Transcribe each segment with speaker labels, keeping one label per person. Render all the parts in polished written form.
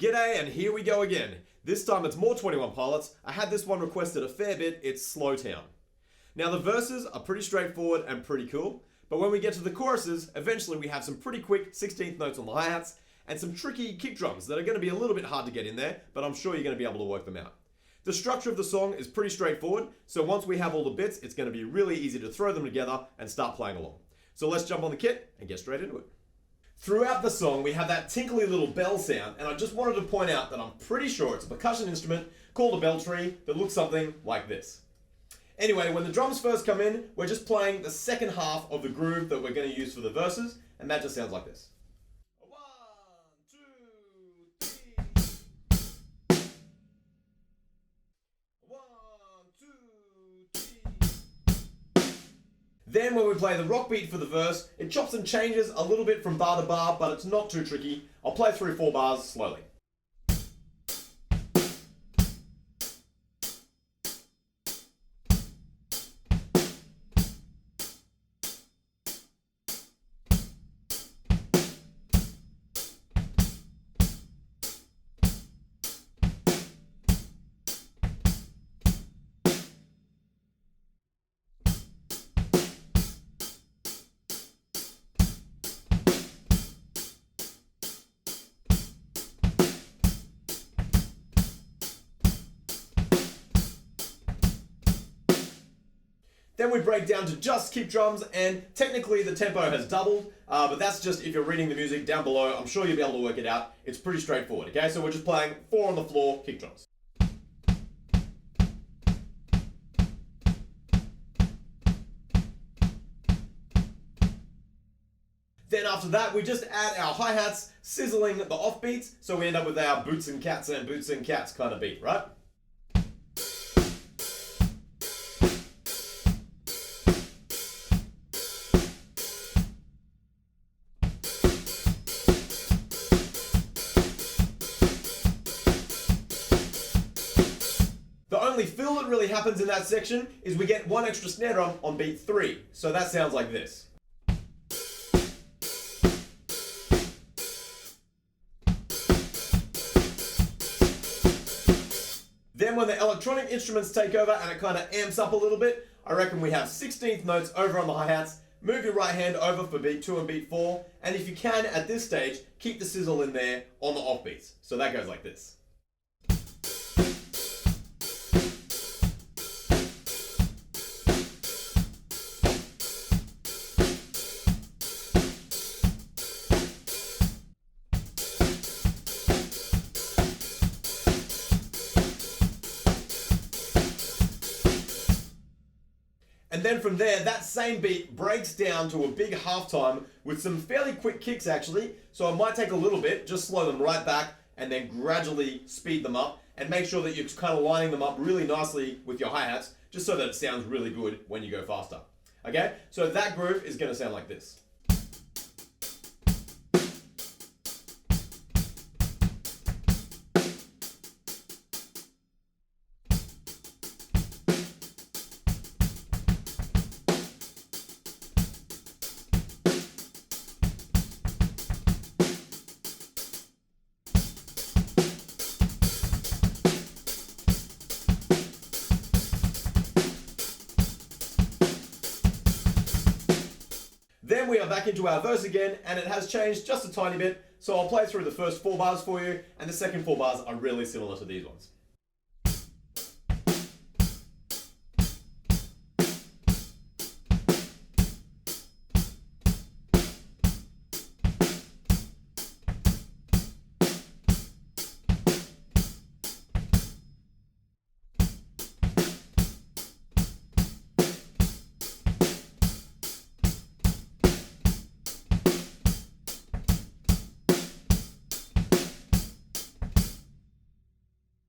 Speaker 1: G'day, and here we go again. This time it's more 21 Pilots. I had this one requested a fair bit. It's Slowtown. Now the verses are pretty straightforward and pretty cool, but when we get to the choruses, eventually we have some pretty quick 16th notes on the hi-hats and some tricky kick drums that are going to be a little bit hard to get in there, but I'm sure you're going to be able to work them out. The structure of the song is pretty straightforward, so once we have all the bits, it's going to be really easy to throw them together and start playing along. So let's jump on the kit and get straight into it. Throughout the song, we have that tinkly little bell sound, and I just wanted to point out that I'm pretty sure it's a percussion instrument called a bell tree that looks something like this. Anyway, when the drums first come in, we're just playing the second half of the groove that we're going to use for the verses, and that just sounds like this. 1, 2, 3. 1, 2, 3. Then when we play the rock beat for the verse, it chops and changes a little bit from bar to bar, but it's not too tricky. I'll play through 4 bars slowly. Then we break down to just kick drums, and technically the tempo has doubled, but that's just if you're reading the music down below. I'm sure you'll be able to work it out. It's pretty straightforward, okay? So we're just playing 4 on the floor kick drums. Then after that, we just add our hi-hats, sizzling the offbeats, so we end up with our boots and cats kind of beat, right? The only fill that really happens in that section is we get 1 extra snare drum on beat 3. So that sounds like this. Then when the electronic instruments take over and it kind of amps up a little bit, I reckon we have 16th notes over on the hi-hats. Move your right hand over for beat 2 and beat 4. And if you can, at this stage, keep the sizzle in there on the offbeats. So that goes like this. And then from there, that same beat breaks down to a big halftime with some fairly quick kicks actually. So it might take a little bit, just slow them right back and then gradually speed them up and make sure that you're kind of lining them up really nicely with your hi-hats just so that it sounds really good when you go faster. Okay, so that groove is going to sound like this. Then we are back into our verse again, and it has changed just a tiny bit, so I'll play through the first 4 bars for you, and the second 4 bars are really similar to these ones.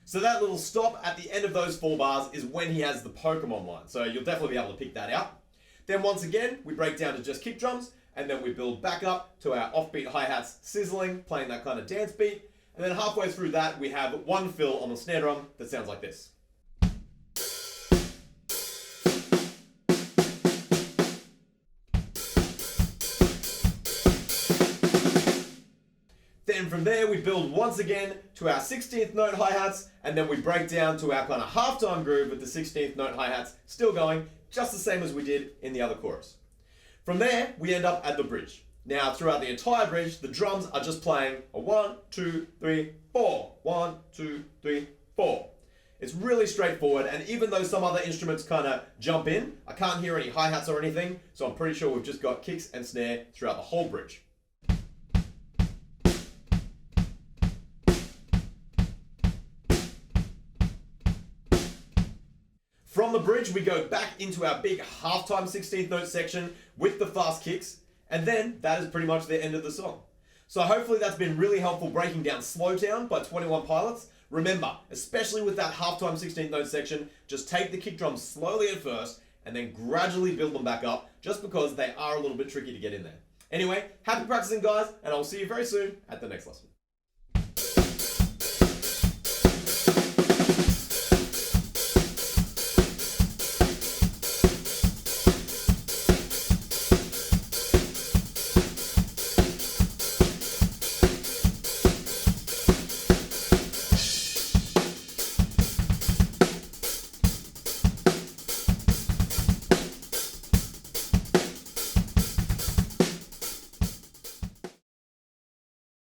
Speaker 1: So that little stop at the end of those 4 bars is when he has the Pokemon line. So you'll definitely be able to pick that out. Then once again, we break down to just kick drums, and then we build back up to our offbeat hi-hats sizzling, playing that kind of dance beat. And then halfway through that, we have 1 fill on the snare drum that sounds like this. Then from there, we build once again to our 16th note hi-hats, and then we break down to our kind of halftime groove with the 16th note hi-hats still going, just the same as we did in the other chorus. From there, we end up at the bridge. Now, throughout the entire bridge, the drums are just playing a 1, 2, 3, 4. 1, 2, 3, 4. It's really straightforward, and even though some other instruments kind of jump in, I can't hear any hi-hats or anything, so I'm pretty sure we've just got kicks and snare throughout the whole bridge. From the bridge, we go back into our big halftime 16th note section with the fast kicks, and then that is pretty much the end of the song. So hopefully that's been really helpful breaking down Slowtown by 21 Pilots. Remember, especially with that halftime 16th note section, just take the kick drums slowly at first and then gradually build them back up, just because they are a little bit tricky to get in there. Anyway, happy practicing guys, and I'll see you very soon at the next lesson.